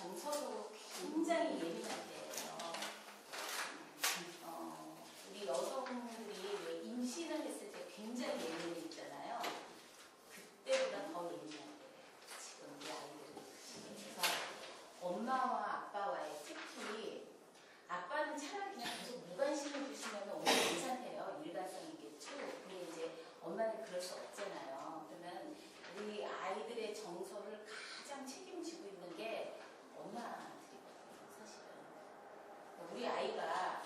정서도 굉장히 예민할 때예요. 우리 여성들이 왜 임신을 했을 때 굉장히 예민해지잖아요. 그때보다 더 예민할 때 지금 우리 아이들은. 그래서 엄마와 아빠와의 특히 아빠는 차라리 그냥 계속 무관심을 주시면 오늘 괜찮대요. 일관성 있겠죠. 근데 이제 엄마는 그럴 수 없잖아요. 그러면 우리 아이들의 정서를 가장 책임지고 있는 게 엄마들이거든요. 사실은. 우리 아이가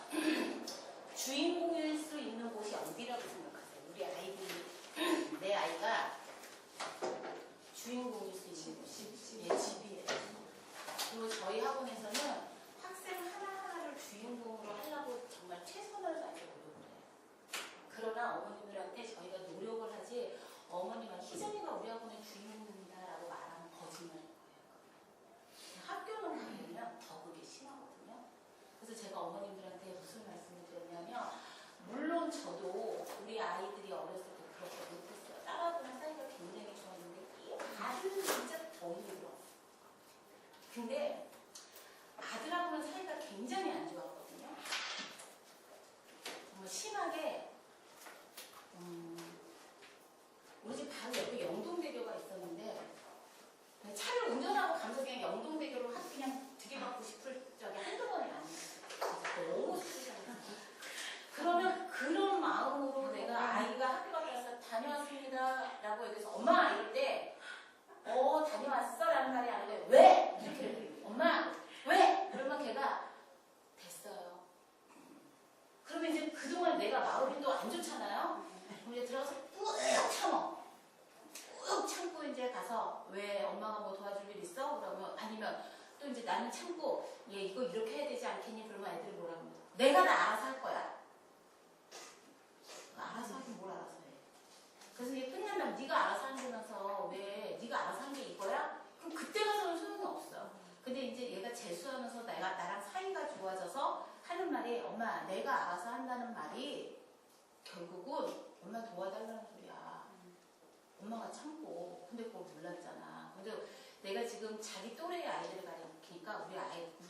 주인공일 수 있는 곳이 어디라고 생각하세요? 우리 아이들이, 내 아이가 주인공일 수 있는 곳이 집이에요. 그리고 저희 학원에서는 학생 하나하나를 주인공으로 하려고 정말 최선을 다해서 노력을 해요. 그러나 어머님들한테 저희가 노력을 하지 어머니가 희정이가 우리 학원의 주인공이다라고 말하면 거짓말일 거예요. 학교는 가면 더 그게 심하거든요. 그래서 제가 어머님들한테 무슨 말씀을 드렸냐면 물론 저도 우리 아이들이 어렸을 때 그렇게 못했어요. 딸하고는 사이가 굉장히 좋았는데 이 아들은 진짜 더 힘들었어요. 근데 아들하고는 사이가 굉장히 안 좋았거든요. 정말 심하게 우리 집 바로 옆에 영동대교가 있었는데 차를 운전하고 가면서 그냥 영동대교를 그냥 들이받고 싶을 적이 한두 번이 아니었어요. 너무 슬프잖아요. 그러면 그런 마음으로 내가 아이가 학교 밖에 가서 다녀왔습니다 라고 얘기해서 엄마 이럴 때 다녀왔어? 라는 말이 아닌데 왜? 이렇게 엄마 왜? 그러면 걔가 됐어요. 그러면 이제 그동안 내가 마음이 또 안 좋잖아요. 그럼 이제 들어가서 꾹 참어. 꾹 참고 이제 가서 왜 엄마가 뭐 도와줄 일 있어? 그러면 아니면 또 이제 나는 참고 얘 이거 이렇게 해야 되지 않겠니? 그러면 애들이 뭐라고 합니다. 내가 다 알아서 할 거야. 알아서 하긴 뭘 알아서 해. 그래서 이게 끝나면 네가 알아서 한다면서 왜 네가 알아서 한 게 이거야? 그럼 그때 가서는 소용이 없어요. 근데 이제 얘가 재수하면서 나랑 사이가 좋아져서 하는 말이 엄마 내가 알아서 한다는 말이 결국은 엄마 도와달라는 소리야. 엄마가 참고 근데 그걸 몰랐잖아. 근데 내가 지금 자기 또래의 아이들을 가르치니까 우리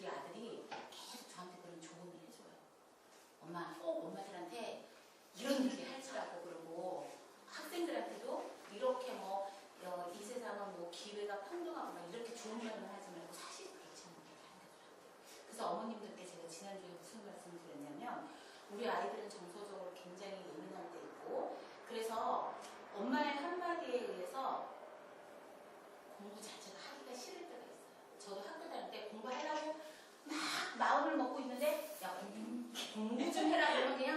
아들이 계속 저한테 그런 조언을 해줘요. 엄마 꼭 엄마들한테 이런 얘기 하시라고 그러고 학생들한테도 이렇게 이 세상은 기회가 평등하고 이렇게 좋은 말만 하지 말고 사실 그렇지 않은 게 다르더라고요. 그래서 어머님들께 제가 지난주에 무슨 말씀을 드렸냐면 우리 아이들은 정서적으로 굉장히 예민할 때 있고 그래서 엄마의 한마디에 의해서 공부 자체가 하기가 싫을 때가 있어요. 저도 학교 다닐 때 공부하려고 막 마음을 먹고 있는데 야 공부 좀 해라 그러면 그냥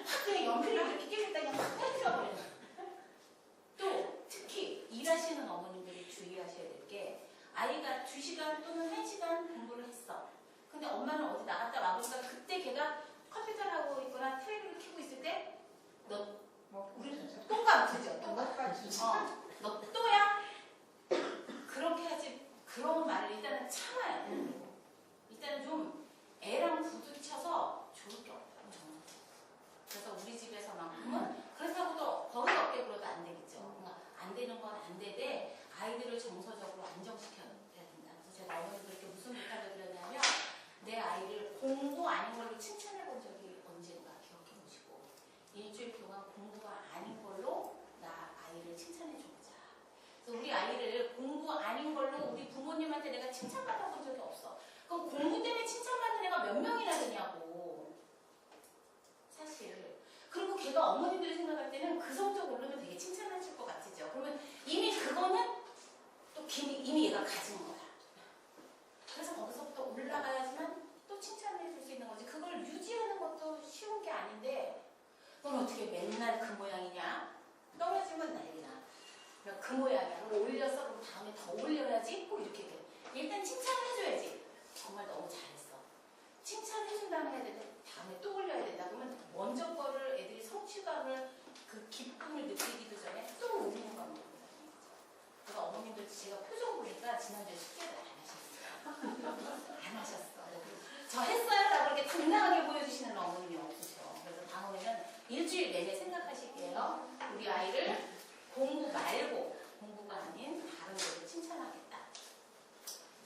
확 그냥 연필을 이렇게 끼겠다 그냥 확 펴버려요. 또 특히 일하시는 어머님들이 주의하셔야 될 게 아이가 2시간 또는 1시간 공부를 했어. 근데 엄마는 어디 나갔다 와보니까 그때 걔가 컴퓨터를 하고 있거나 텔레비를 켜고 있을 때 너 우리 똥가 붙이죠. 너 또야? 그렇게 하지. 그런 말을 일단은 참아야 돼. 일단은 좀 애랑 부딪혀서 좋을 게 없다고 저는. 그래서 우리 집에서만큼은 그렇다고 또 버릇 없게 굴어도 안 되겠죠. 그러니까 안 되는 건 안 되되 아이들을 정서적으로 안정시켜야 된다. 그래서 제가 어머니들께 무슨 부탁을 드렸냐면 내 아이를 공부 아닌 걸로 칭찬해 본 적이 언젠가 기억해 보시고 일주일 동안 공부가 아닌 걸로 나 아이를 칭찬해 줘보자. 그래서 우리 아이를 공부 아닌 걸로 우리 부모님한테 내가 칭찬받아 본 적이 없어. 그럼 공부 때문에 칭찬받는 애가 몇 명이나 되냐고. 사실. 그리고 걔가 어머님들이 생각할 때는 그 성적 오르면 되게 칭찬하실 것 같으죠. 그러면 이미 그거는 또 이미 얘가 가진 거야. 그래서 거기서부터 올라가야지만 또 칭찬을 해줄 수 있는 거지. 그걸 유지하는 것도 쉬운 게 아닌데 넌 어떻게 맨날 그 모양이냐? 떨어지면 난리나. 그 모양이야. 그럼 올렸어. 그럼 다음에 더 올려야지. 꼭 이렇게 돼. 일단 칭찬을 해줘야지. 정말 너무 잘했어. 칭찬해준 다음에 해야 되는데 다음에 또 올려야 된다. 그러면 먼저 거를 애들이 성취감을 그 기쁨을 느끼기도 전에 또 올리는 겁니다. 그래서 어머님들 제가 표정 보니까 지난주에 숙제를 안 하셨어요. 안 하셨어. 저 했어요? 라고 이렇게 당당하게 보여주시는 어머님이 없으셔. 그래서 다음에는 일주일 내내 생각하실게요. 우리 아이를 공부 말고 공부가 아닌 다른 것을 칭찬하겠다.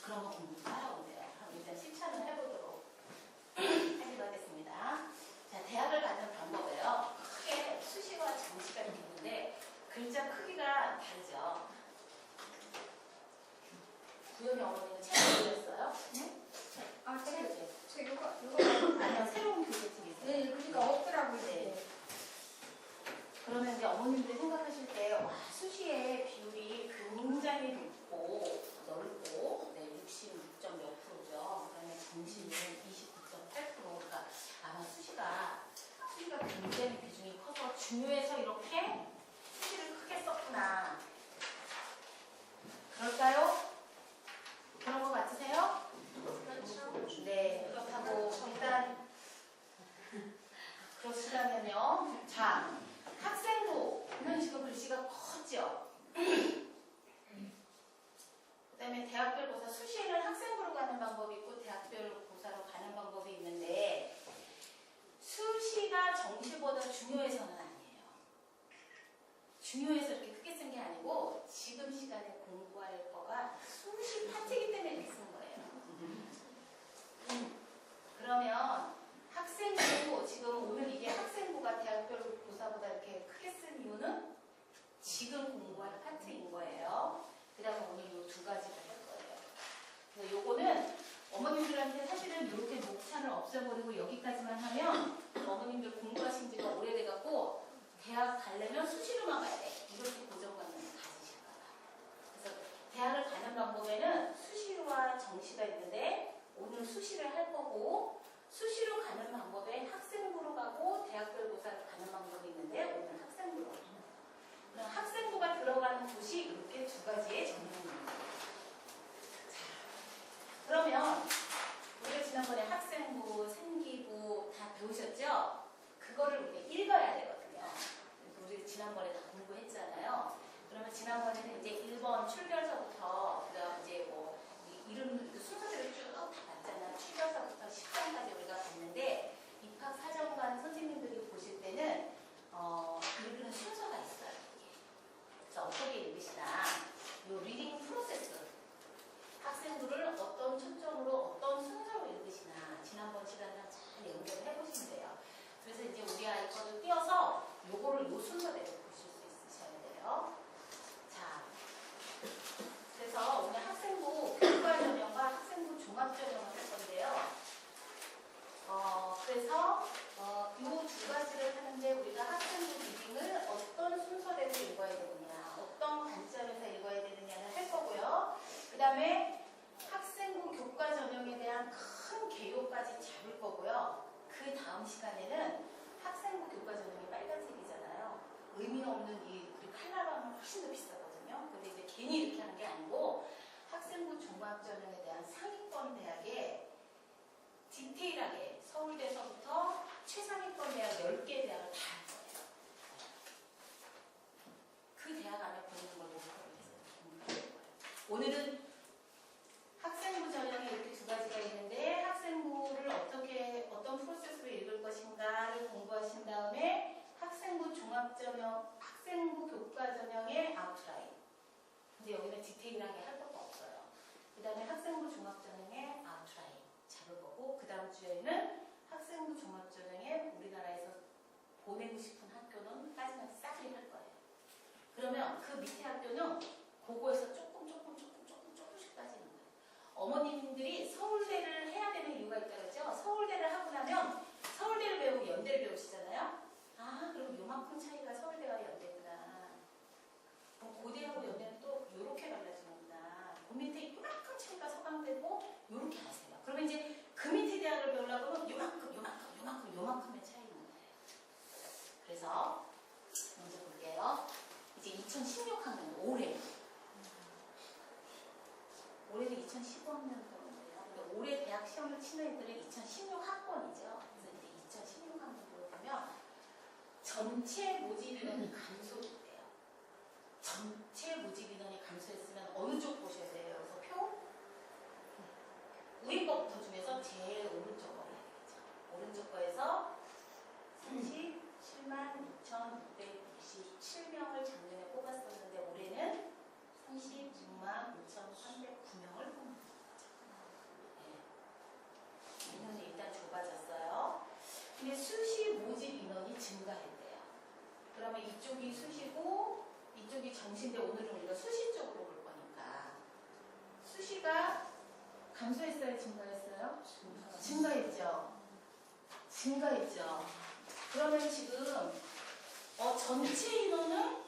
그러면 공부 따라온대요. 그러면 어머니는 책 올렸어요? 네? 아, 책 이거 아니요, 새로운 교재 드리세요. 네, 그러니까 없더라고요. 네. 그러면 이제 어머님들이 생각하실 때, 와, 수시의 비율이 굉장히 높고, 넓고, 네, 66점 몇 프로죠. 그 다음에 정시는 29.8%. 그러니까 아마 수시가 굉장히 비중이 커서 중요해서 이렇게 수시를 크게 썼구나. 그럴까요? 그런 거 같으세요? 그렇죠. 네, 그렇다고 일단 그러시다면요. 자, 학생부는 지금 글씨가 컸죠. 그다음에 대학별 고사 수시에는 학생부로 가는 방법이 있고 대학별 고사로 가는 방법이 있는데 수시가 정시보다 중요해서는 아니에요. 중요해서 이렇게 크게 쓴 게 아니고 지금 시간에 공부할 거가 수시 파트이기 때문에 이렇게 쓴 거예요. 그러면 학생부 지금 오늘 이게 학생부가 대학별 고사보다 이렇게 크게 쓴 이유는 지금 공부할 파트인 거예요. 그 다음에 오늘 이 두 가지를 할 거예요. 그래서 요거는 어머님들한테 사실은 이렇게 목차를 없애버리고 여기까지만 하면 어머님들 공부하신 지가 오래돼갖고 대학 가려면 수시로만 가야 돼. 이렇게 고정관념을 가지실까 봐. 그래서 대학을 가는 방법에는 수시와 정시가 있는데 오늘 수시를 할 거고 수시로 가는 방법에 학생부로 가고 대학별 고사를 가는 방법이 있는데 오늘 학생부로 가요. 학생부가 들어가는 곳이 이렇게 두 가지의 전형입니다. 그러면 우리가 지난번에 학생부, 생기부 다 배우셨죠? 그거를 우리가 읽어야 되거든요. 우리 지난번에 다 공부했잖아요. 그러면 지난번에는 이제 1번 출결서부터 그다음 이제 뭐 이름 순서대로 쭉 다 봤잖아요. 출결서부터 10번까지 우리가 봤는데 입학 사정관 선생님들이 보실 때는 읽는 순서가 있어요. 그래서 어떻게 읽으시나? 요 리딩 프로세스. 학생부를 어떤 초점으로 어떤 순서로 읽으시나 지난번 시간이랑 잘 연결을 해보시면 돼요. 그래서 이제 우리 아이 거를 띄어서 요거를 요 순서대로 보실 수 있으셔야 돼요. 자, 그래서 오늘 학생부 교과전형과 학생부 종합전형을 할 건데요. 그래서 요 두 가지를 하는데 우리가 학생부 리딩을 어떤 순서대로 읽어야 되느냐, 어떤 관점에서 읽어야 되느냐를 할 거고요. 그 다음에 학생부 교과 전형에 대한 큰 개요까지 잡을 거고요. 그 다음 시간에는 학생부 교과 전형이 빨간색이잖아요. 의미 없는 이 칼라감은 훨씬 더 비싸거든요. 근데 이제 괜히 이렇게 하는 게 아니고 학생부 종합 전형에 대한 상위권 대학에 디테일하게 서울대에서부터 최상위권 대학 10개 대학을 다 할 거예요. 그 대학 안에 보이는 걸 목표로 해서 오늘은 학생부 전형이 이렇게 두 가지가 있는데 학생부를 어떤 프로세스로 읽을 것인가를 공부하신 다음에 학생부 종합전형, 학생부 교과전형의 아웃라인. 근데 여기는 디테일하게 할 것도 없어요. 그 다음에 학생부 종합전형의 아웃라인 잡을 거고 그 다음 주에는 학생부 종합전형에 우리나라에서 보내고 싶은 학교는 까지만 싹 할 거예요. 그러면 그 밑에 학교는 그거에서 조금씩 빠지는 거예요. 어머님들이 서울대를 해야 되는 이유가 있다 그랬죠? 서울대를 하고 나면 서울대를 배우고 연대를 배우시잖아요? 아, 그럼 요만큼 차이가 서울대와 연대구나. 고대하고 연대는 또 요렇게 달라지는구나. 그 밑에 요만큼 차이가 서강대고 요렇게 하세요. 그러면 이제 그 밑에 대학을 배우려고 하면 요만큼의 차이인 거예요. 그래서 먼저 볼게요. 이제 2016학년 올해는 2015학년도인데요. 근데 올해 대학 시험을 치는 애들은 2016학번이죠. 그래서 이제 2016학년도로 보면 전체 모집 인원이 감소됐대요. 전체 모집 인원이 감소했으면 어느 쪽 보셔야 돼요? 그래서 표? 위에 거부터 중에서 제일 오른쪽 거 해야 되겠죠. 오른쪽 거에서 37만 6,667명을 작년에 뽑았었는데 올해는 36만 5,309명을 뽑는 거죠. 네. 인원이 일단 좁아졌어요. 근데 수시 모집 인원이 증가했대요. 그러면 이쪽이 수시고 이쪽이 정시인데 오늘은 우리가 수시 쪽으로 볼 거니까 수시가 감소했어요? 증가했어요? 증가했죠. 증가했죠. 그러면 지금 전체 인원은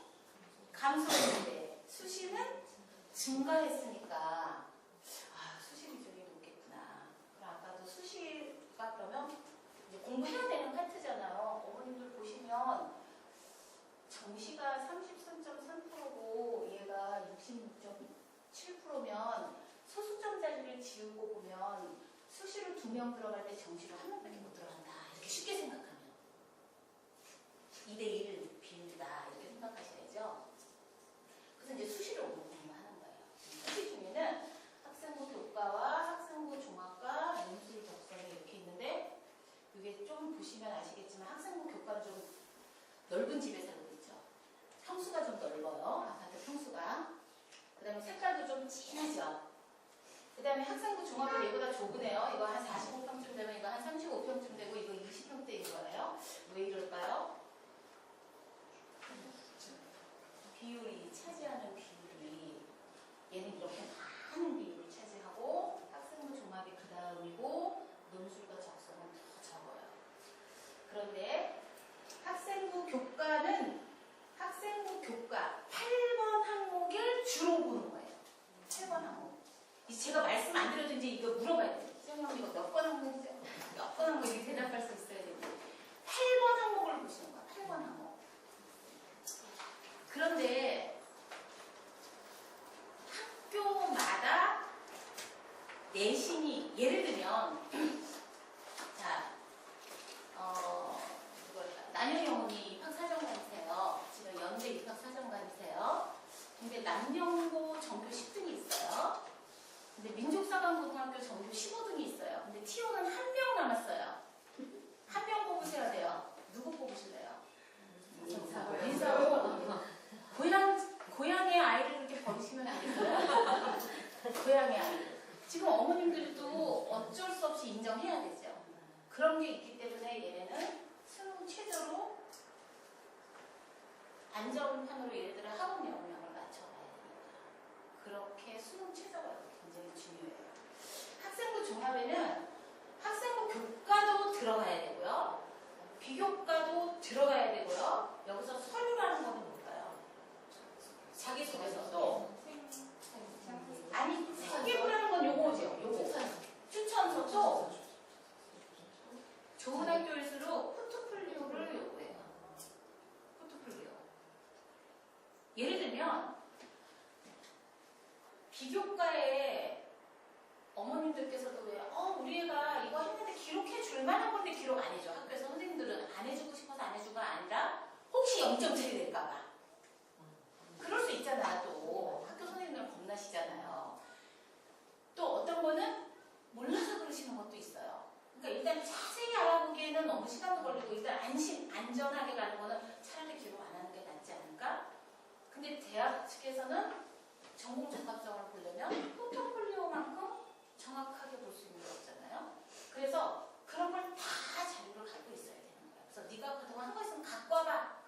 감소했는데 수시는 증가했으니까 수시 비중이 높겠구나. 그럼 아까도 수시가 그러면 이제 공부해야 되는 파트잖아요. 어머님들 보시면 정시가 33.3%고 얘가 66.7%면 소수점 자리를 지우고 보면 수시로 2명 들어갈 때 정시로 1명밖에 못 들어간다. 이렇게 쉽게 생각하면 2대1 비율이다. 이렇게 생각하셔야죠. 그래서 이제 수시로 공부하는 거예요. 수시 중에는 학생부 교과와 학생부 종합과 논술 독서는 이렇게 있는데 이게 좀 보시면 아시겠지만 학생부 교과는 좀 넓은 집에 살고 있죠. 평수가 좀 넓어요. 아파트 평수가. 그 다음에 색깔도 좀 진하죠. 그 다음에 학생부 종합은 얘보다 좁으네요. 이거 한 45평쯤 되면 이거 한 35평쯤 되고 이거 20평대인 거예요. 왜 이럴까요? 비율이 차지하는 비율이 얘는 이렇게 많은 비율을 차지하고 학생부 종합이 그 다음이고 논술과 적성은 더 적어요. 그런데 학생부 교과는 학생부 교과 8번 항목을 주로 보는 거예요. 8번 항목. 제가 말씀 안 드려도 이제 이거 물어봐야 돼요. 선생님 이거 몇 번 항목이죠? 몇 번 항목 이렇게 대답할 수 있어야 되는데 8번 항목을 보시는 거야. 8번 항목. 그런데 학교마다 내신이 예를 들면 자 난현이 어머니 입학사정관이세요. 지금 연대 입학사정관이세요. 근데 남녀고 전교 10등이 있어요. 근데 민족사관고등학교 전교 15등이 있어요. 근데 T1은 1명 남았어요. 1명 뽑으셔야 돼요. 누구 뽑으실래요? 민사고. 고향의 아이를 그렇게 버리시면 되겠어요? 고향의 아이를. 지금 어머님들도 어쩔 수 없이 인정해야 되죠. 그런 게 있기 때문에 얘네는 수능 최저로 안전판으로 예를 들어 학원 영역을 맞춰가야 되니까. 그렇게 수능 최저가 굉장히 중요해요. 학생부 종합에는 학생부 교과도 들어가야 되고요. 비교과도 들어가야 되고요. 여기서 서류라는 거는 뭘까요? 자기소개서도 아니 사기부라는 건 요거죠. 요거 추천서도 좋은 학교일수록 포트폴리오를 요구해요. 포트폴리오. 예를 들면 비교과에 어머님들께서도 왜 우리 애가 이거 했는데 기록해 줄 만한 건데 기록 안 해줘. 학교에서 선생님들은 안 해주고 싶어서 안 해주가 아니라 혹시 0점짜리 될까봐. 그럴 수 있잖아. 또 학교 선생님들 겁나시잖아요. 또 어떤 거는 몰라서 그러시는 것도 있어요. 그러니까 일단 자세히 알아보기에는 너무 시간도 걸리고 일단 안전하게 가는 거는 차라리 기록 안 하는 게 낫지 않을까? 근데 대학 측에서는 전공 자격증을 보려면 포트폴리오만큼 정확하게 볼 수 있는 게 없잖아요. 그래서 그런 걸 다 자료를 갖고 있어야 되는 거예요. 그래서 네가 그동안 한 거 있으면 갖고 와봐.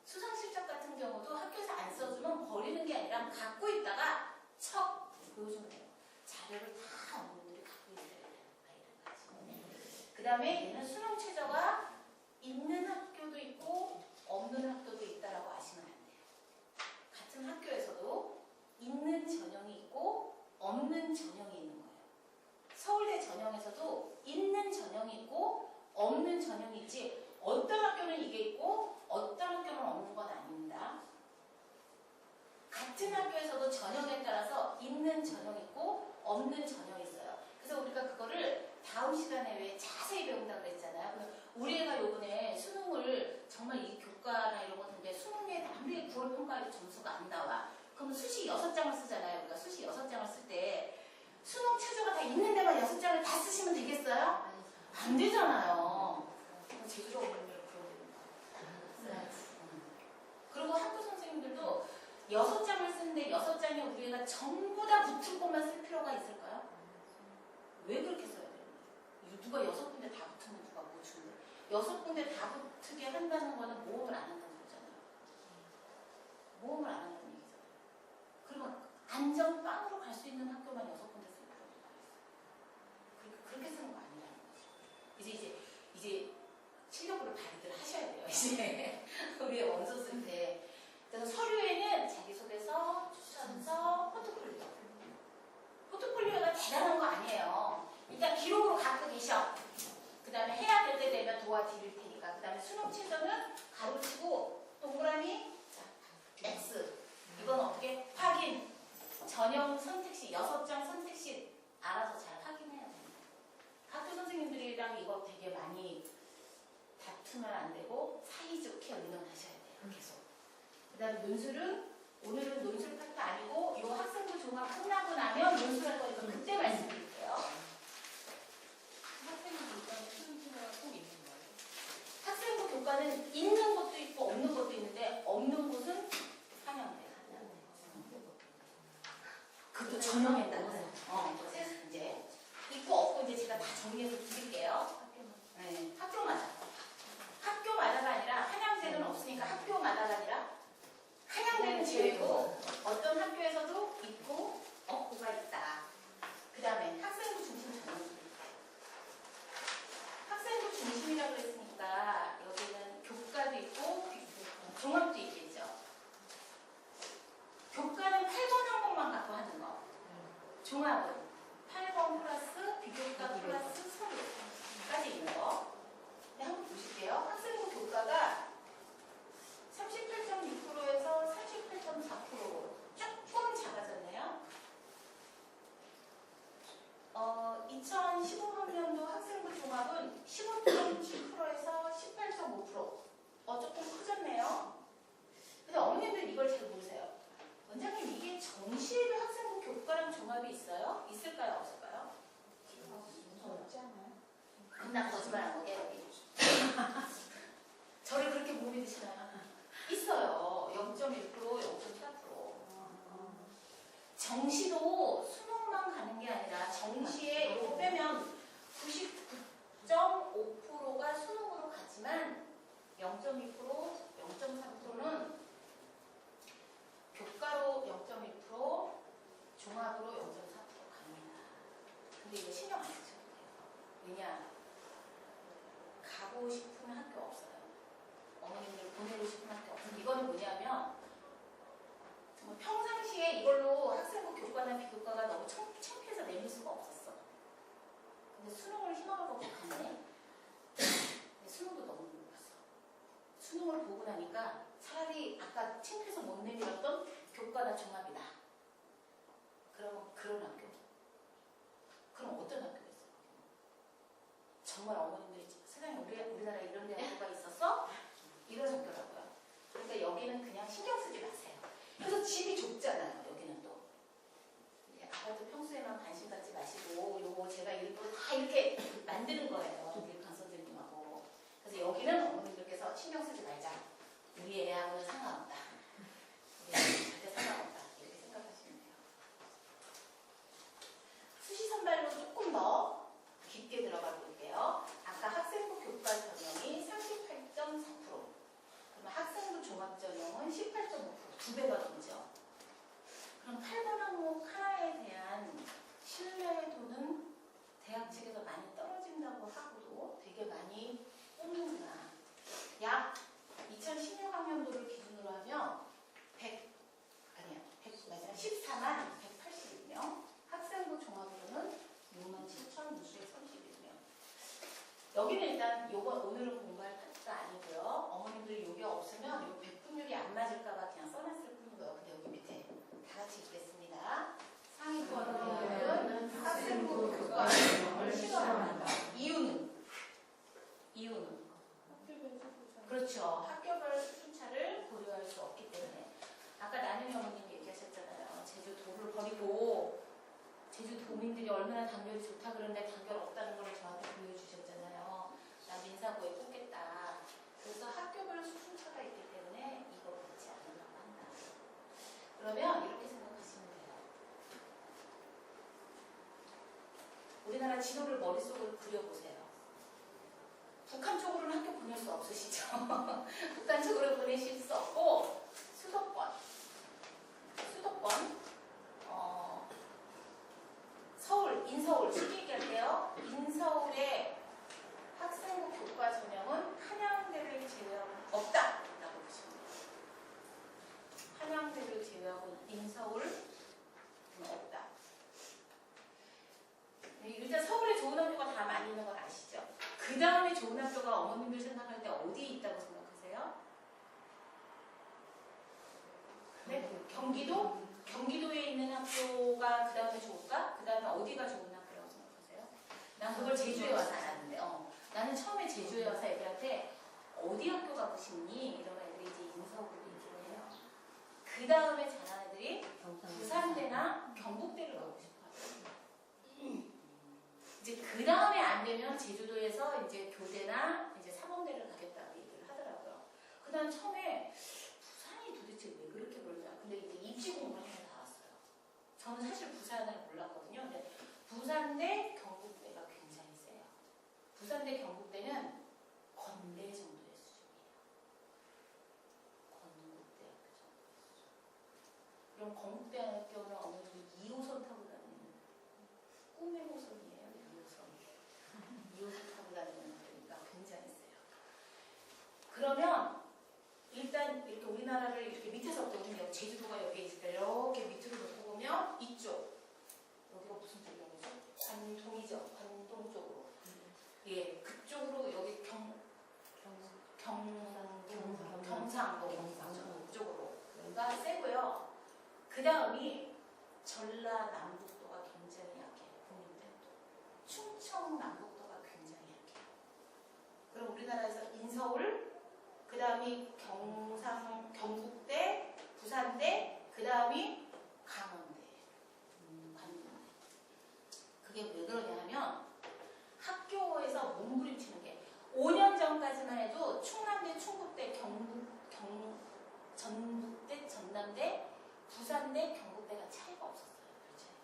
수상실적 같은 경우도 학교에서 안 써주면 버리는 게 아니라 갖고 있다가 척 보여주면 돼요. 자료를 다 어머님들이 갖고 있어야 되는 거예요. 그 다음에 얘는 수능 최저가 있는 학교도 있고 없는 학교도 있다라고 아시면 안 돼요. 같은 학교에서도 있는 전형이 있고 없는 전형이 있는 거예요. 서울대 전형에서도 있는 전형이 있고 없는 전형이 있지 어떤 학교는 이게 있고 어떤 학교는 없는 건 아닙니다. 같은 학교에서도 전형에 따라서 있는 전형이 있고 없는 전형이 있어요. 그래서 우리가 그거를 다음 시간에 왜 자세히 배운다고 그랬잖아요. 우리 애가 요번에 수능을 정말 이 교과나 이런 것인데 수능에 아무리 9월 평가에도 점수가 안 나와. 그러면 수시 6장을 쓰잖아요. 우리가 수시 6장을 쓸 때 수능 최저가 다 있는 데만 6장을 다 쓰시면 되겠어요? 안 되잖아요. 제주도 어머님들 그런 데는 그리고 학교 선생님들도 6장을 쓰는데 6장에 우리 애가 전부 다 붙을 것만 쓸 필요가 있을까요? 왜 그렇게 써야 되는 거예요? 누가 6군데 다 붙으면 누가 못 주는데 6군데 다 붙게 한다는 거는 모험을 안 한다는 거잖아요. 모험을 안 한다는 얘기잖아요. 그리고 안전빵으로 갈 수 있는 학교만 6군데 쓸 필요가 아니에요. 일단 기록으로 갖고 계셔. 그 다음에 해야 될 때 되면 도와드릴 테니까. 그 다음에 수능 최저는 가로치고 동그라미 자, X. 이건 어떻게? 확인. 전형 선택시 6장 선택시 알아서 잘 확인해야 됩니다. 학교 선생님들이랑 이거 되게 많이 다투면 안 되고 사이좋게 의논하셔야 돼요. 계속. 그 다음에 논술은 오늘은 논술 파트 아니고 이 학생부 종합 끝나고 나면 논술할 거니까 그때 말씀드릴게요. 학생부 교과는 수능 친구가 꼭 있는 거예요? 학생부 교과는 있는 것도 있고 없는 것도 있는데 없는 곳은 한양대. 그것도 전형했다고 해요. 이제 있고 없고 이제 제가 다 정리해서 드릴게요. 네, 학교마다. 학교마다가 아니라 한양대는 없으니까 학교마다가 아니라 한양대는 제외고 어떤 학교에서도 있고 없고가 있다. 그 다음에 학생부 중심 전형. 학생부 중심이라고 했으니까 여기는 교과도 있고 종합도 있겠죠. 교과는 8번 항목만 갖고 하는 거. 종합은 8번 플러스 비교과 플러스 서류까지 있는 거. 네, 한번 보실게요. 학생부 교과가 38.6%에서 38.4%로 조금 작아졌네요. 2015학년도 학생부 종합은 15.7%에서 18.5%. 조금 커졌네요. 근데 어머님들 이걸 잘 모르세요. 원장님 이게 정시에도 학생부 교과랑 종합이 있어요? 있을까요? 없을까요? 없지 않아요? 나 거짓말 안 먹게 여기. 저를 그렇게 못 믿으시나요? 있어요. 0.1%, 0.4%. 정시도 수능만 가는 게 아니라 정시에 이거 빼면 99.5%가 수능으로 가지만 0.2%, 0.3%는 교과로 0.2%, 종합으로 0.4% 갑니다. 근데 이거 신경 안 쓰셔도 돼요. 왜냐? 가고 싶은 학교 없어요. 어머님들 보내고 싶은 학교 없어요. 이거는 뭐냐면 정말 평상시에 이걸로 학생부 교과나 비교과가 너무 창피해서 내밀 수가 없었어. 근데 수능을 희망을 갖고 갔네. 근데 수능도 너무 못 봤어. 수능을 보고 나니까 차라리 아까 창피해서 못 내밀었던 교과나 종합이다. 그러면 그런 학교. 그럼 어떤 학교겠어? 정말 어머님들이 세상에 우리나라에 이런 대학교가 있었어? 이런 학교라고요. 그러니까 여기는 그냥 신경 쓰지 마세요. 그래서 집이 좁잖아요. 여기는 또. 아파트 평수에만 관심 갖지 마시고 요거 제가 일부러 다 이렇게 만드는 거예요. 우리 강 선생님하고. 그래서 여기는 어머님들께서 신경 쓰지 말자. 우리 애하고는 상관없다. 우리 애하고는 절대 상관없다. 이렇게 생각하시면 돼요. 수시 선발로 조금 더 깊게 들어가 볼게요. 아까 학생부 교과 전형이 38.4%. 그러면 학생부 종합 전형은 18.5%. 2배가 넘죠. 그럼 8번 항목 하나에 대한 신뢰도는 대학 측에서 많이 떨어진다고 하고도 되게 많이 뽑는구나. 약 2016학년도를 기준으로 하면 14만 181명, 학생부 종합으로는 67,631명. 여기는 일단 오늘은 공부할 파트가 아니고요. 어머님들 요게 없으면 요 배분율이 안 맞을까봐 그냥 써놨을 뿐이고요. 근데 여기 밑에 다 같이 읽겠습니다. 상위권은 학생부 교과 전형을 싫어한다. 이유는 그렇죠. 학교별 수준차를 고려할 수 없기 때문에. 아까 나는 어머님 얘기하셨잖아요. 제주도를 버리고 제주도민들이 얼마나 단결이 좋다 그러는데 단결 없다는 걸 저한테 보여주셨잖아요. 나 민사고에 뽑겠다. 그래서 학교별 수준차가 있기 때문에 이거 받지 않으려고 한다. 그러면 이렇게 생각하시면 돼요. 우리나라 지도를 머릿속으로 그려보세요. 북한 쪽으로는 학교 보낼 수 없으시죠? 북한 쪽으로 보내실 수 없고 수도권 서울, 인서울 쉽게 얘기할게요. 인서울의 학생부 교과 전형은 한양대를 제외하고 없다라고 보시면 돼요. 한양대를 제외하고 인서울은 없다. 좋은 학교가 어머님들 생각할 때 어디에 있다고 생각하세요? 네? 경기도에 있는 학교가 그 다음에 좋을까? 그 다음에 어디가 좋은 학교라고 생각하세요? 난 그걸 제주에 와서 알았는데, 나는 처음에 제주에 와서 애들한테 어디 학교 가고 싶니? 이러면 애들이 이제 인서울을 얘기를 해요. 그 다음에 잘하는 애들이 부산대나 경북대를 가고 싶어요. 이제 그 다음에 안 되면 제주도에서 이제 교대나 이제 사범대를 가겠다고 얘기를 하더라고요. 그 다음 처음에 부산이 도대체 왜 그렇게 그러냐. 근데 이제 입시 공부를 해서 나왔어요. 저는 사실 부산을 몰랐거든요. 근데 부산대, 경북대가 굉장히 세요. 부산대, 경북대는 건대 정도의 수준이에요. 건국대학교 정도의 수준. 그럼 건국대학교는 어머니 2호선 타고 다니는 꿈의 호선이에요. 2호선 타고 다니는 거니까 굉장히 세요. 그러면 일단 이렇게 우리나라를 이렇게 밑에서부터 우리는 제주도가 여기에 있을 때 이렇게 밑으로 놓고 보면 이쪽 여기가 무슨 쪽이라고 하죠? 관동이죠. 관동 쪽으로. 예, 그쪽으로 여기 경상도 그쪽으로가 세고요. 그 다음이 전라남북도가 굉장히 약해요. 국민대도. 충청 남북도가 굉장히 약해요. 그럼 우리나라에서 인서울, 그 다음이 경북대, 부산대, 그 다음이 강원대, 관동대. 그게 왜 그러냐 하면 학교에서 몸부림치는 게 5년 전까지만 해도 충남대, 충북대, 전북대, 전남대, 부산대, 경북대가 차이가 없었어요. 그 차이가.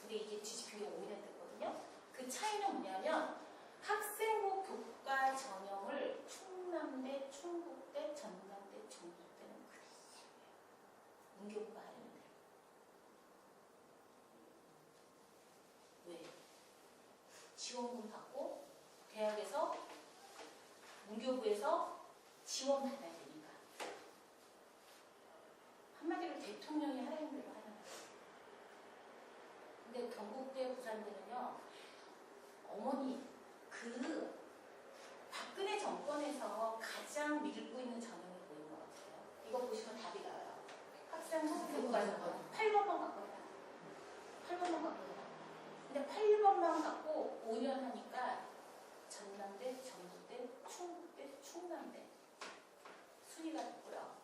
근데 이게 뒤집힌 게 5년 됐거든요. 그 차이는 뭐냐면 학생부 교과 전형을 충남대, 충북대, 전남대, 전북대는 그대로예요. 문교부가 아닌데. 왜? 지원금 받고 대학에서 문교부에서 지원 받아야 되니까. 한마디로 대통령이 하라는 대로 하는 거예요. 근데 경북대, 부산대는요. 어머니 그 박근혜 정권에서 가장 밀고 있는 전형이 보이는 것 같아요. 이거 보시면 답이 나와요. 학생 교과 전형 8번만 갖고 해라. 8번만 갖고 해라. 근데 8번만 갖고 5년 하니까 전남대, 전북대, 충북대, 충남대 순위가 됐고요.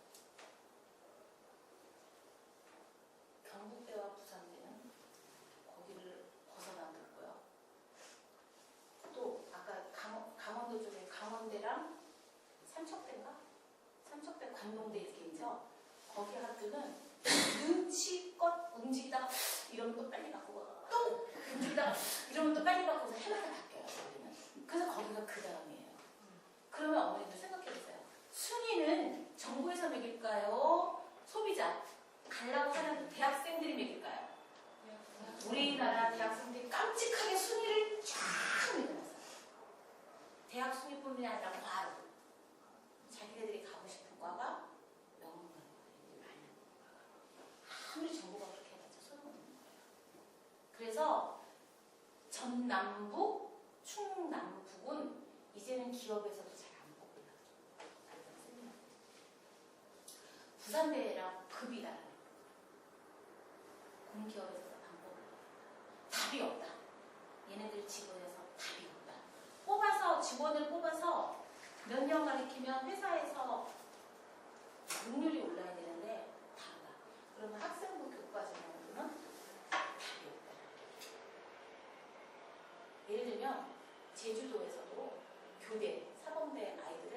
경북대와 부산대는 거기를 벗어나갔고요. 또 아까 강원도 쪽에 강원대랑 삼척대인가? 삼척대 관동대 이렇게 있죠. 거기 학교는 눈치껏 움직이다가 이러면 또 빨리 바꾸고 또 움직이다가 이러면 또 빨리 바꾸고 해마다 바뀌어요. 거기는. 그래서 거기가 그 다음이에요. 그러면 어머니들 생각해보세요. 순위는 정부에서 매길까요? 소비자 가려고 하는 대학생들이 매길까요? 우리나라 대학생들이 깜찍하게 순위를 쫙 매겨놨어요. 대학 순위뿐만이 아니라 과로 자기네들이 가고 싶은 과가 명문과거든요. 아무리 정부가 그렇게 해봤자 소용없는 거예요. 그래서 전남북, 충남북은 이제는 기업에서도 잘 안 뽑고요. 부산대랑 급이 다르요. 공기업에서도 안 뽑고요. 답이 없다. 얘네들 직원에서 답이 없다. 직원을 뽑아서 몇 년 가리키면 회사에서 능률이 올라야 되는데 다르다. 그러면 학생부 교과전형은 답이 없다. 예를 들면 제주도에서도 교대, 사범대 아이들을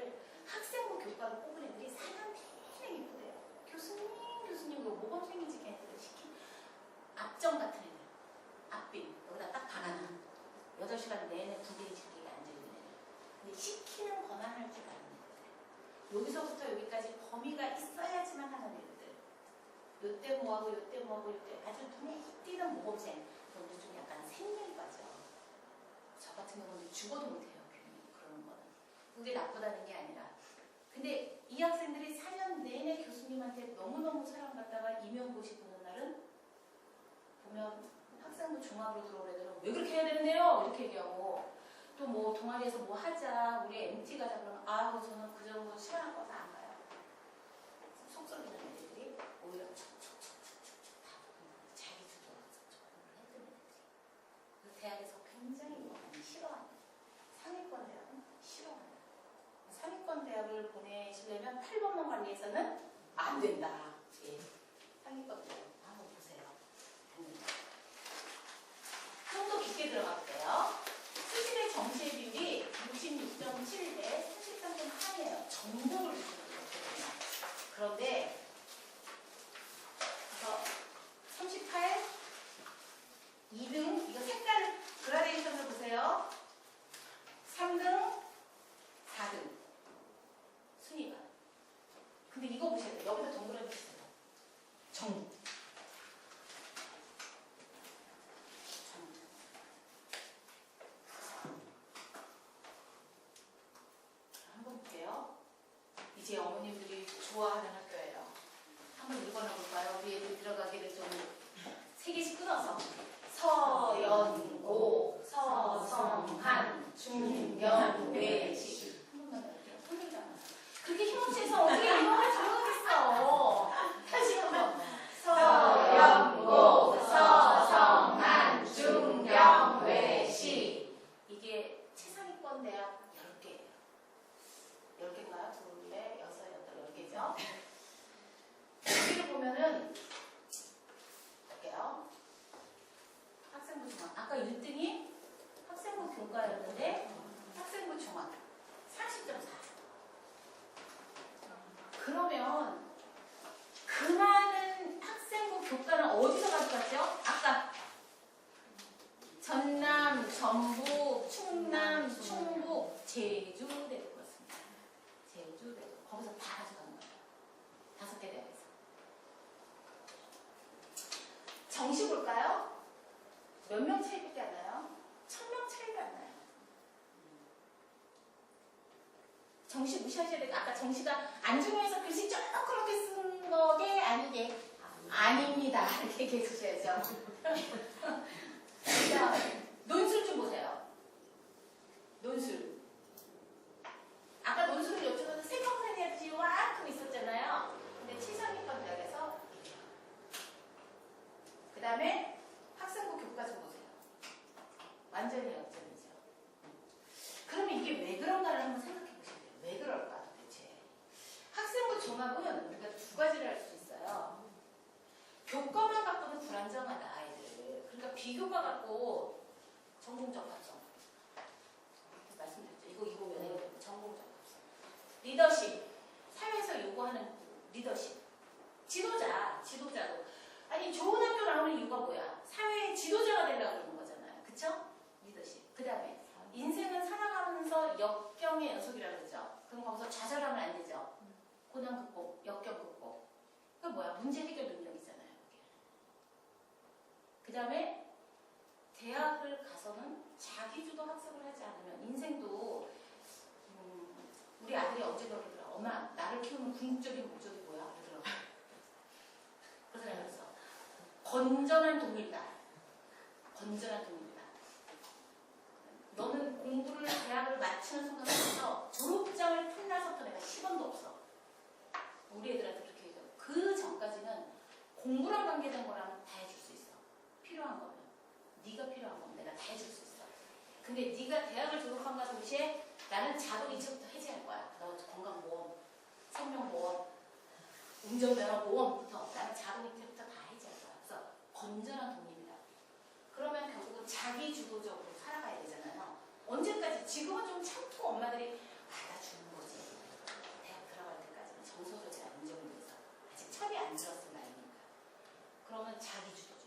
학생부 교과로 뽑은 애들이 4년 내내 이쁘대요. 교수님, 이거 모범생인지 걔네들 시킨 앞정 같은 애들. 앞빈, 여기다 딱 바나나. 8시간 내내 부대질기게 앉아있는 애들. 근데 시키는 것만 할 줄 아는 애들. 여기서부터 여기까지 범위가 있어야지만 하는 애들. 요때 뭐하고 요때 뭐하고 요때 아주 눈에 띄는 모범생. 그런데 좀 약간 생명이 빠져. 저 같은 경우는 죽어도 못해요. 그런 거는. 그게 나쁘다는 게 아니라. 근데 이 학생들이 4년 내내 교수님한테 너무너무 사랑받다가 임용고시 보는 날은 보면 학생부 종합으로 들어올 애들은 왜 그렇게 해야 되는데요? 이렇게 얘기하고 또 뭐 동아리에서 뭐 하자, 우리 MT 가자 그러면 아우 저는 그 정도 시원한 거다 안 가요. 속 썩이는 애들이 오히려 척척척척척척 다 자기 주도가 했던 애들이. 그 대학에서 굉장히 많이 싫어합니다. 상위권 대학은 싫어합니다. 상위권 대학을 보내시려면 8번만 관리해서는 안 된다. 예. 상위권 대학 한번 보세요. 안 된다. 좀 더 깊게 들어갈게요. 수질의 정시의 비율이 66.7 대 33.8이에요. 정답을 주시는 거거든요. 그런데 38, 2등, 이거 색깔 그라데이션을 보세요. 3등, 4등. 순위가. 근데 이거 보셔야 돼요. 여기다 동그라미 치세요. 정부. 한번 볼게요. 이제 어머님들이 좋아하는 학교예요. 한번 읽어놔 볼까요? 우리 애들이 들어가기를 좀 3개씩 끊어서. 서연고, 서성한, 중경외시. 한 번만 더 할게요. 손들잖아. 그렇게 힘없이서 어떻게 이거를 들어가겠어. 다시 한번. 서연고, 서성한, 중경외시. 이게 최상위권 대학 10개예요. 10개인가요? 2, 4, 6, 8, 10개죠? 여기를 보면은 볼게요. 학생부 종합. 아까 1등이 학생부 교과였는데 학생부 종합 30.4. 그러면 그 많은 학생부 교과는 어디서 가져갔죠? 아까 전남, 전북, 충남, 충북, 제주대로 그렇습니다. 제주대로. 거기서 다 가져간 거예요. 5개 대학에서. 정시 볼까요? 몇 명 차이밖에 안 나요? 1000명 차이가 안 나요. 정시 무시하셔야 돼요. 아까 정시가 안중에서 글씨 조그맣게 쓴 거게 아니게 아닙니다. 이렇게 얘기해 주셔야죠. 자, 논술 좀 보세요. 논술. 아까 논술을 여쭤봐서 세컨산이 아주 요만큼 있었잖아요. 근데 7상위권 대학에서 그 다음에 학생부 교과 좀 보세요. 완전히 역전이죠. 그러면 이게 왜 그런가를 한번 생각해 보시면 돼요. 왜 그럴까 대체. 학생부 종합은 우리가 2가지를 할 수 있어요. 교과만 갖고는 불안정하다 아이들. 그러니까 비교과 갖고 전공적 합성. 말씀드렸죠. 이거 외워야 되고 전공적 합성. 리더십. 사회에서 요구하는 리더십. 지도자도. 아니 좋은 학교 나오는 이유가 뭐야? 사회의 지도자가 되려고 그러는 거잖아요. 그쵸? 리더십. 그 다음에 인생은 살아가면서 역경의 연속이라고 그러죠. 그럼 거기서 좌절하면 안 되죠. 고난 극복, 역경 극복. 그 뭐야? 문제 해결 능력이잖아요. 그 다음에 대학을 가서는 자기주도 학습을 하지 않으면 인생도 우리 아들이 어제 그러더라. 엄마 나를 키우는 궁극적인 목적이 뭐야? 그러더라고. 그래서 건전한 동물이다. 건전한 동물이다. 너는 공부를 대학을 마치는 순간부터 졸업장을 틈나서부터 내가 10원도 없어. 우리 애들한테 그렇게 얘기해요. 그 전까지는 공부랑 관계된 거라면 다 해줄 수 있어. 필요한 거면. 네가 필요한 거면 내가 다 해줄 수 있어. 근데 네가 대학을 졸업한과 동시에 나는 자동 이체부터 해지할 거야. 너 건강보험, 생명보험, 운전면허보험부터 나는 자동 이체부터 다 해지할 거야. 그래서 건전한 독립이다. 그러면 결국은 자기 주도적으로 살아가야 되잖아요. 언제까지? 지금은 좀 참고 엄마들이 나 주는 거지. 대학 들어갈 때까지는 정서적으로 안정돼서 아직 철이 안 들었을 나이니까. 그러면 자기 주도적.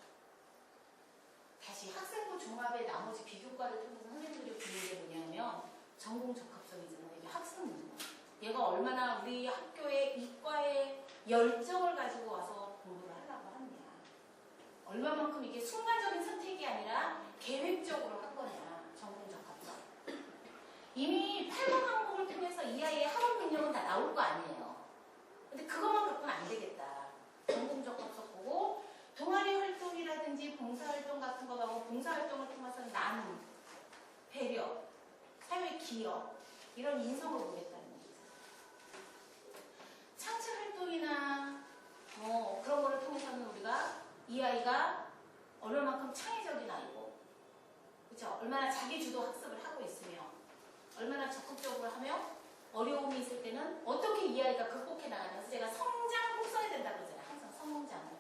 다시 학생부 종합의 나머지 비교과를 통해서 선생님들이 보는 게 뭐냐면 전공 적합성이잖아요. 이게 학생 문제예요. 얘가 얼마나 우리 학교의 이과의 열정을 가지고 와서 공부를 하려고 하느냐. 얼마만큼 이게 순간적인 선택이 아니라 계획적으로 한 거냐. 전공 적합성. 이미 8번 항목을 통해서 이 아이의 학업 능력은 다 나올 거 아니에요. 근데 그것만 갖고는 안 되겠다. 전공 적합성 보고 동아리 활동이라든지 봉사활동 같은 거 하고 봉사활동을 통해서 나눔, 배려 길어. 이런 인성을 보겠다는 얘기죠. 창체 활동이나 그런 거를 통해서는 우리가 이 아이가 얼마만큼 창의적인 아이고, 그렇죠? 얼마나 자기 주도 학습을 하고 있으며, 얼마나 적극적으로 하며, 어려움이 있을 때는 어떻게 이 아이가 극복해 나가면서 제가 성장 꼭 써야 된다고 그러잖아요. 항상 성장을.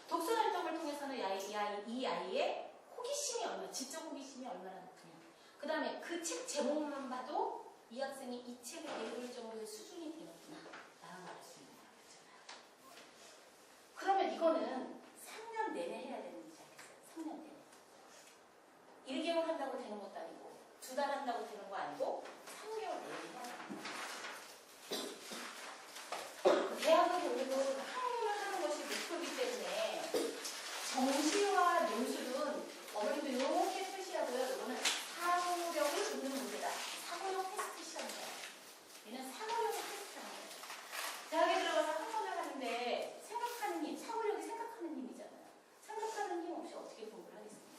독서 활동을 통해서는 이 아이의 호기심이 얼마나, 지적 호기심이 얼마나 높으냐. 그 다음에 그 책 제목만 봐도 이 학생이 이 책을 읽을 정도의 수준이 되는구나 라는 걸 알 수 있는 거잖아요. 그러면 이거는 3년 내내 해야 되는 일이 아니겠어요? 3년 내내. 1개월 한다고 되는 것도 아니고 2달 한다고 되는 거 아니고 3개월 내내 해야 됩니다. 대학은 우리도 학문을 하는 것이 목표이기 때문에 정시와 논술은 어머니도 이렇게 표시하고요. 이거는 사고력을 묻는 문제다. 사고력 테스트 시험이에요. 얘는 사고력을 테스트하는 거예요. 대학에 들어가서 학문을 하는데 생각하는 힘, 사고력이 생각하는 힘이잖아요. 생각하는 힘 없이 어떻게 공부를 하겠습니까?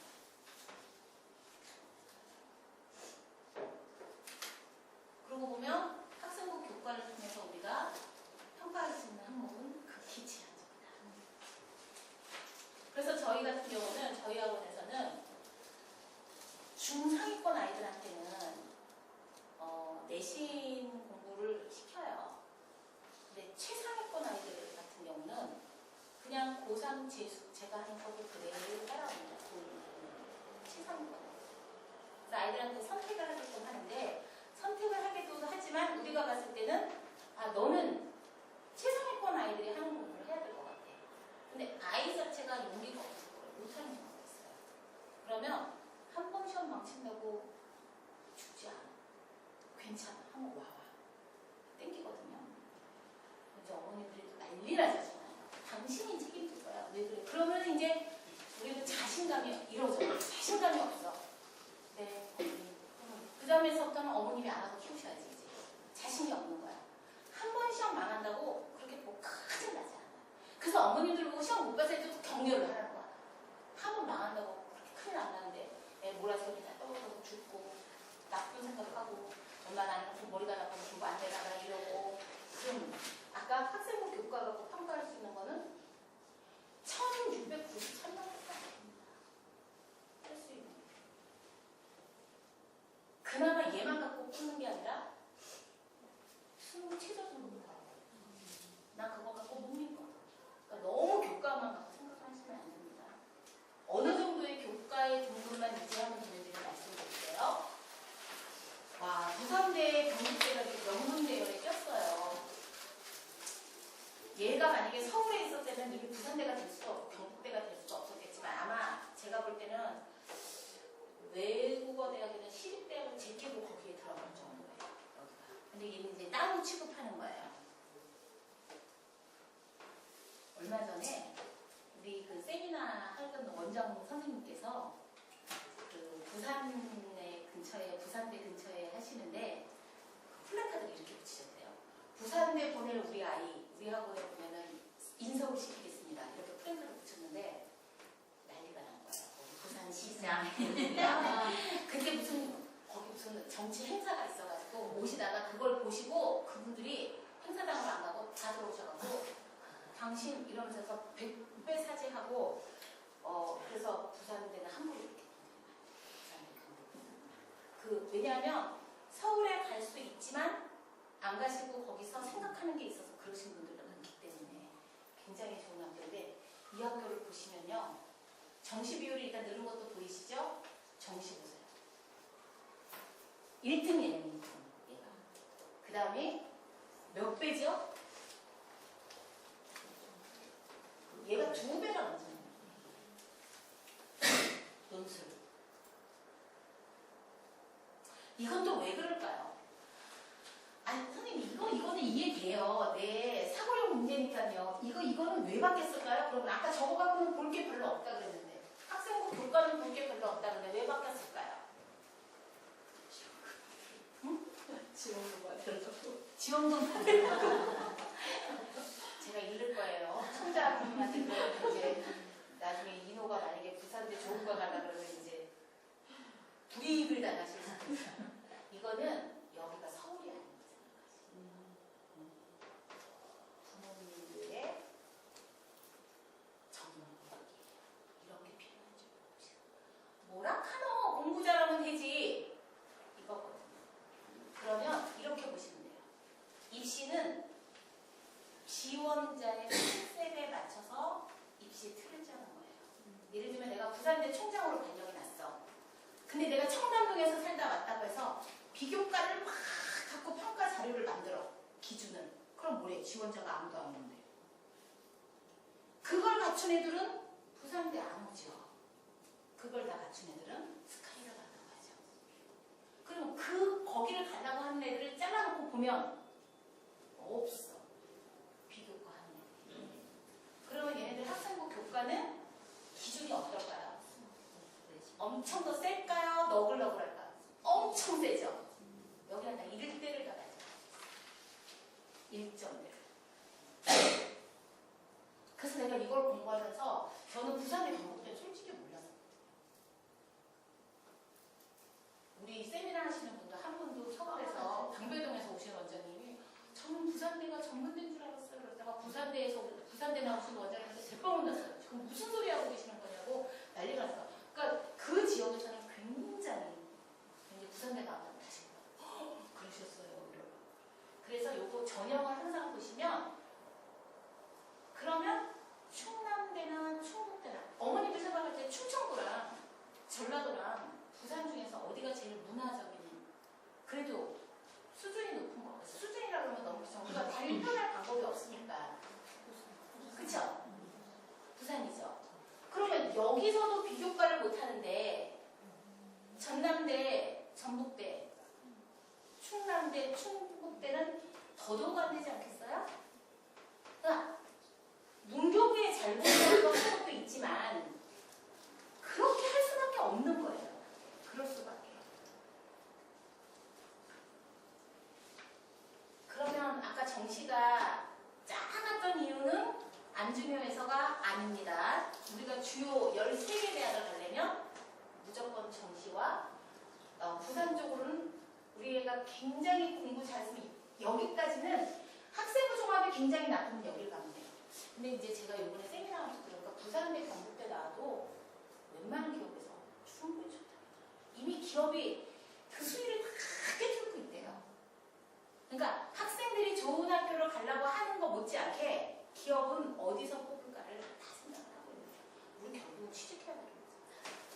그러고 보면 학생부 교과를 통해서 우리가 평가할 수 있는 항목은 극히 제한적이다. 그래서 저희 같은 경우는 저희 학원에서는 중상위권 아이들한테는 내신 공부를 시켜요. 근데 최상위권 아이들 같은 경우는 그냥 고3 제가 하는 거를 그대로 따라옵니다. 최상위권. 그래서 아이들한테 선택을 하게끔 하는데 선택을 하기도 하지만 우리가 봤을 때는 너는 최상위권 아이들이 하는 공부를 해야 될 것 같아. 근데 아이 자체가 용기가 없을 거예요. 못하는 경우가 있어요. 그러면 한 번 시험 망친다고 죽지 않아. 괜찮아. 한번 와봐. 땡기거든요. 이제 어머니들이 난리 나잖아요. 당신이 책임질 거야. 왜 그래? 그러면 이제 우리도 자신감이 이러죠. 자신감이 없어. 네. 그 다음에서부터는 어머님이 알아서 키우셔야지. 이제 자신이 없는 거야. 한 번 시험 망한다고 그렇게 뭐 큰일 나지 않아. 그래서 어머님들 보고 시험 못 봤을 때도 격려를 하는 거야. 한 번 망한다고 그렇게 큰일 안 나는데 애 몰아서 다 떨어져서 죽고 나쁜 생각하고 엄마 나는 좀 머리가 나쁘면 공부 안 되나 이러고. 그럼 아까 학생부 교과 갖고 평가할 수 있는 거는 1693명밖에 안 됩니다. 할 수 있는. 그나마 얘만 갖고 푸는 게 아니라 수능 최저점으로 가요. 나 그거 갖고 못 믿어. 그러니까 너무 교과만 갖고 생각하시면 안 됩니다. 어느 정도의 교과의 등급만 유지하면 되는지를 말씀드릴게요. 와, 부산대 경북대가 명문대열에 꼈어요. 얘가 만약에 서울에 있었다면 이게 부산대가 될 수도 없고 경북대가 될 수도 없었겠지만 아마 제가 볼 때는 외국어 대학에는 시립대학을 제끼고 거기에 들어갈 정도예요. 근데 얘는 이제 따로 취급하는 거예요. 얼마 전에 우리 그 세미나 하던 원장 선생님께서 그 부산대 근처에 하시는데 플래카드를 이렇게 붙이셨대요. 부산대 보낼 우리 아이, 우리 학원에 보면은 인서울 시키겠습니다. 이렇게 플래카드를 붙였는데 난리가 난 거예요. 부산시장. 그때 거기 무슨 정치 행사가 있어가지고 오시다가 그걸 보시고 그분들이 행사장으로 안 가고 다 들어오셔가지고 당신 이러면서 백배 사죄하고 그래서 부산대는 함부로 이렇게 왜냐하면 서울에 갈 수 있지만 안 가시고 거기서 생각하는 게 있어서 그러신 분들도 많기 때문에 굉장히 좋은 학교인데 이 학교를 보시면요. 정시 비율이 일단 늘은 것도 보이시죠? 정시 보세요. 1등이에요. 1등. 얘가. 그 다음에 몇 배죠? 얘가 2배가 많잖아요. 논술. 이건 또 왜 그럴까요? 아니 선생님 이거는 이해돼요. 네 사고력 문제니까요. 이거는 왜 바뀌었을까요? 그러면 아까 저거 갖고는 볼 게 별로 없다 그랬는데 학생부 교과는 볼 게 별로 없다 그랬는데 왜 바뀌었을까요? 응? 지원금 받으려고. 지원금 받으려고. 제가 잃을 거예요. 총장님한테 그러면 이제 나중에 인호가 만약에 부산대 좋은 거 가려고 그러면 이제 불이익을 당하실 수 있어요. 이거는 동에서 살다 왔다고 해서 비교과를 막 갖고 평가 자료를 만들어. 기준은. 그럼 뭐래? 지원자가 아무도 안 오는데. 그걸 갖춘 애들은 부산대 안 오죠. 그걸 다 갖춘 애들은 스카이를 가는 거죠. 그리고 거기를 가려고 하는 애들을 잘라놓고 보면 없어. 비교과 하는 애들. 그러면 얘네들 학생부 교과는 기준이 어떨까요? 엄청 더 셀까요? 너글너글할까요? 엄청 세죠. 여기는 다 1대를 가야죠. 1점대를. 그래서 내가 이걸 공부하면서 저는 부산대 경북대 솔직히 몰랐어요. 우리 세미나 하시는 분도 한 분도 서울에서 방배동에서 오신 원장님이 저는 부산대가 전문대인 줄 알았어요. 그러다가 부산대 나오신 원장님한테 제빵 혼났어요. 지금 무슨 소리 하고 계시는 거냐고 난리가 났어요. 그러니까 그 지역에 저는 굉장히 부산대 나왔다고 하신 거예요. 그러셨어요. 그래서 요거 전형을 항상 보시면 그러면 충남대나 충북대나 어머니들 생각할 때 충청도랑 전라도랑 부산 중에서 어디가 제일 문화적인 그래도 수준이 높은 거 같아요. 수준이라 그러면 너무 그렇죠. 우리가 발표할 방법이 없으니까 그쵸? 부산이죠. 그러면 여기서도 비교과를 못하는데 전남대, 전북대, 충남대, 충북대는 더더욱 안 되지 않겠어요? 그러니까 문교부에 잘 공부하는 것도 있지만 그렇게 할 수밖에 없는 거예요. 그럴 수밖에. 그러면 아까 정시가 작았던 이유는 안중효에서가 아닙니다. 우리가 주요 13개 대학을 가려면 무조건 정시와 부산 쪽으로는 우리 애가 굉장히 공부 잘했으면 여기까지는 학생부 종합이 굉장히 나쁘면 여기를 가면 돼요. 근데 이제 제가 이번에 세미나 하면서 들으니까 부산대 경북대 나와도 웬만한 기업에서 충분히 좋답니다. 이미 기업이 그 수위를 다 깨뚫고 있대요. 그러니까 학생들이 좋은 학교를 가려고 하는 거 못지않게 기업은 어디서 뽑을까를 다 생각을 하고 있는 거예요. 우리 결국은 취직해야 되는 거죠.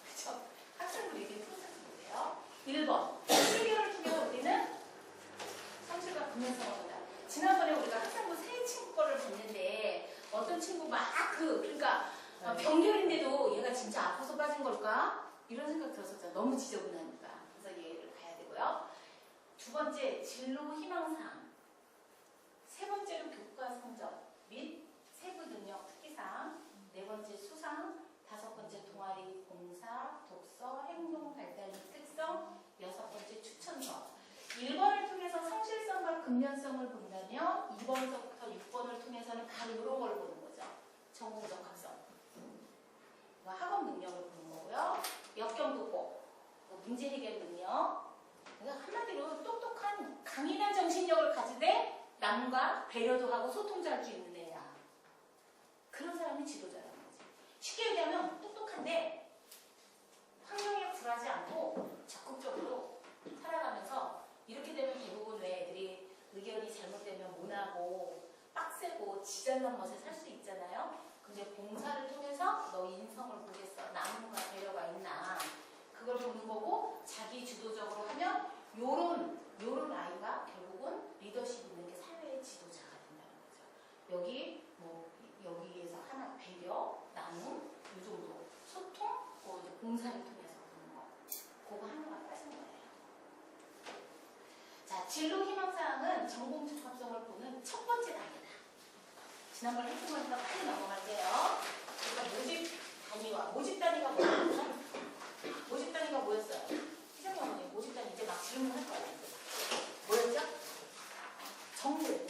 그렇죠? 학생들 얘기는 프로세스인데요. 1번. 실기를 통해 우리는 성실과 분명성을 보다. 지난번에 우리가 학생부 새 친구 거를 봤는데 어떤 친구 그러니까 병결인데도 얘가 진짜 아파서 빠진 걸까? 이런 생각 들었었잖아. 너무 지저분하니까. 그래서 얘를 가야 되고요. 두 번째, 진로 희망사항. 세 번째로 교과 성적 및 세부 능력 특기사항. 네 번째 수상. 다섯 번째 동아리 봉사, 독서, 행동 발달 및 특성. 여섯 번째 추천서. 1번을 통해서 성실성과 근면성을 본다면 2번서부터 6번을 통해서는 바로 이런 걸 보는 거죠. 전공적 학성. 학업 능력을 보는 거고요. 역경극복, 문제 해결 능력. 그러니까 한마디로 똑똑한 강인한 정신력을 가지되 남과 배려도 하고 소통 잘 할 수 있는 애야. 그런 사람이 지도자라는 거지. 쉽게 얘기하면 똑똑한데 환경에 굴하지 않고 적극적으로 살아가면서 이렇게 되면 대부분 왜 애들이 의견이 잘못되면 모나고 빡세고 지잘난 멋에 살 수 있잖아요. 근데 봉사를 통해서 너 인성을 보겠어. 남과 배려가 있나. 그걸 보는 거고 자기 주도적으로 하면 요런 아이가 결국은 리더십 있는 게 사회의 지도자가 된다는 거죠. 여기에서 하나 배려, 나눔, 이 정도 소통, 이제 봉사를 통해서 보는 거. 그거 하나가 빠진 거예요. 자, 진로 희망사항은 전공적 합성을 보는 첫 번째 단계다. 지난번 했던 거니까 빨리 넘어갈게요. 그러니까 모집 단위가 뭐였어요? 모집 단위가 뭐였어요? 희정이 어머니, 모집 단위 이제 막 질문할 거예요. 뭐였죠? 전공.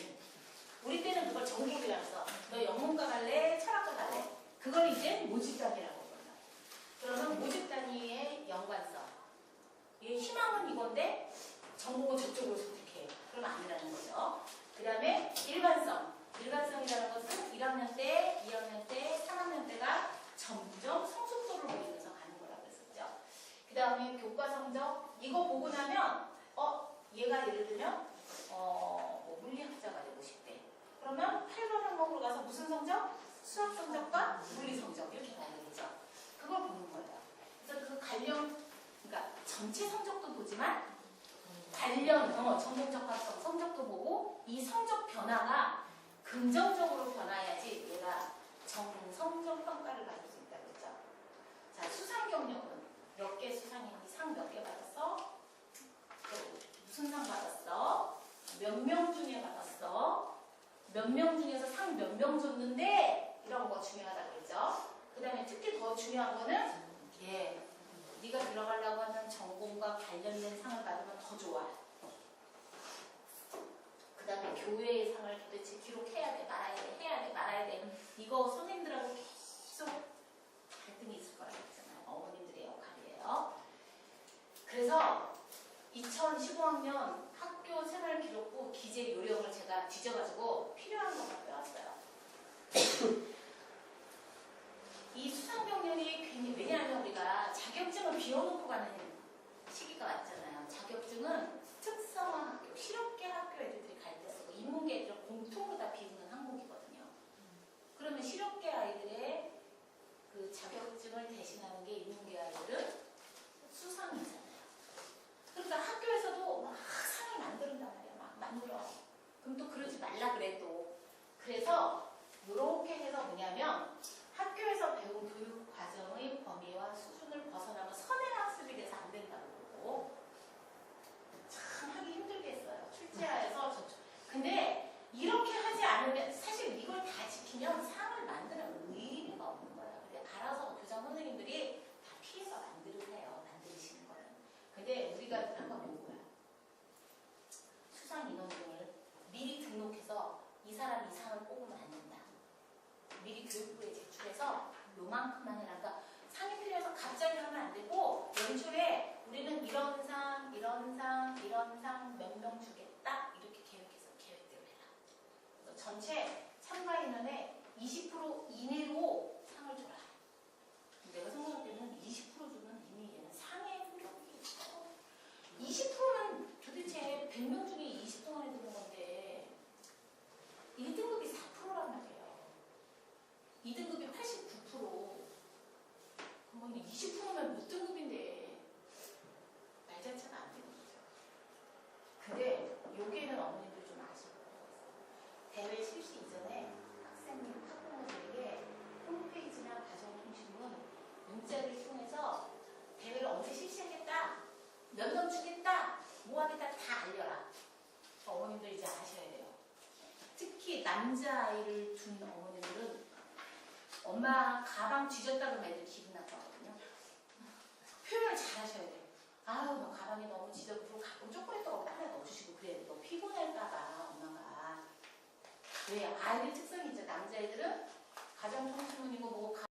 우리 때는 그걸 전공이라고 써. 너 영문과 갈래? 철학과 갈래? 그걸 이제 모집 단위라고 불러요. 그러면 모집 단위의 연관성. 이 희망은 이건데 전공은 저쪽으로 선택해. 그러면 아니라는 거죠. 그 다음에 일관성. 일관성이라는 것은 1학년 때, 2학년 때, 3학년 때가 점점 성숙도를 보이면서 가는 거라고 했었죠. 그 다음에 교과 성적. 이거 보고 나면 얘가 예를 들면 물리학자가 되고 싶대. 그러면 8번 항목으로 가서 무슨 성적? 수학 성적과 물리 성적 이렇게 가야 되겠죠. 그걸 보는 거예요. 그래서 그 관련, 그러니까 전체 성적도 보지만 관련, 전공 적합성, 성적도 보고 이 성적 변화가 긍정적으로 변화해야지 얘가 성적 평가를 받을 수 있다고 했죠. 자, 수상 경력은 몇 개 수상했니? 상 몇 개 받았어? 또 무슨 상 받았어? 몇 명 중에 받았어? 몇 명 중에서 상 몇 명 줬는데 이런 거 중요하다고 했죠. 그 다음에 특히 더 중요한 거는 네가 들어가려고 하는 전공과 관련된 상을 받으면 더 좋아. 그 다음에 교회의 상을 도대체 기록해야 돼, 말아야 돼, 해야 돼, 말아야 돼. 이거 선생님들하고 계속 갈등이 있을 거라고 했잖아요. 어머님들의 역할이에요. 그래서 2015학년 학교 생활 기록부 기재 요령을 제가 뒤져가지고 필요한 것만 빼왔어요. 이 수상 경력이 괜히, 왜냐하면 우리가 자격증을 비워놓고 가는 시기가 왔잖아요. 자격증은 특성화 학교, 실업계 학교 애들이 갈 때 쓰고 인문계 애들은 공통으로 다 비우는 항목이거든요. 그러면 실업계 아이들의 그 자격증을 대신하는 게 인문계 아이들은 수상이잖아요. 그러니까 학교에서도 막 상을 만든단 말이야. 막 만들어. 그럼 또 그러지 말라 그래 또. 그래서 이렇게 해서 뭐냐면 학교에서 배운 교육 과정의 범위와 수준을 벗어나면 선행학습이 돼서 안 된다고 그러고 참 하기 힘들겠어요. 출제하에서 저쪽. 근데 이렇게 하지 않으면 사실 이걸 다 지키면 상을 만드는 의미가 없는 거예요. 근데 알아서 교장 선생님들이 다 피해서 만들으세요. 만드시는 거는. 근데 우리가 한 건 요거야. 수상 인원 등을 미리 등록해서 이 사람 이 상을 뽑으면 안 된다. 미리 교육부에 제출해서 요만큼만 해라. 그러니까 상이 필요해서 갑자기 하면 안 되고 연초에 우리는 이런 상, 이런 상, 이런 상 몇 명 주겠다 이렇게 계획해서 계획대로 해라. 그래서 전체 참가 인원의 20% 이내로 상을 줘라. 내가 생각할 때는 20% 주면 이미 얘는 상의 흔적이 있어. 20%는 도대체 100명 중에 20동안에 드는 건데 1등급이 4%란 말이에요. 2등급이 89%. 그러면 20%면 몇 등급인데 말 자체가 안 되는 거죠. 근데 여기에는 어머님들 좀 아실 거예요. 대회 실시 이전에 학생님, 학부모들에게 홈페이지나 가정통신문 문자를 통해서 대회를 언제 실시하겠다, 몇 명 주겠다, 뭐 하겠다 다 알려라. 어머님들 이제 아셔야 돼요. 특히 남자아이를 둔 어머님들은 엄마 가방 뒤졌다 그러면 애들 기분 나빠거든요. 표현을 잘 하셔야 돼요. 아유, 너 가방이 너무 뒤졌고, 그리고 가끔 초콜릿 떡 하나 넣어주시고 그래. 너 피곤할까봐 엄마가. 왜? 아이들 특성이 있죠. 남자애들은 가정통신문이고 뭐고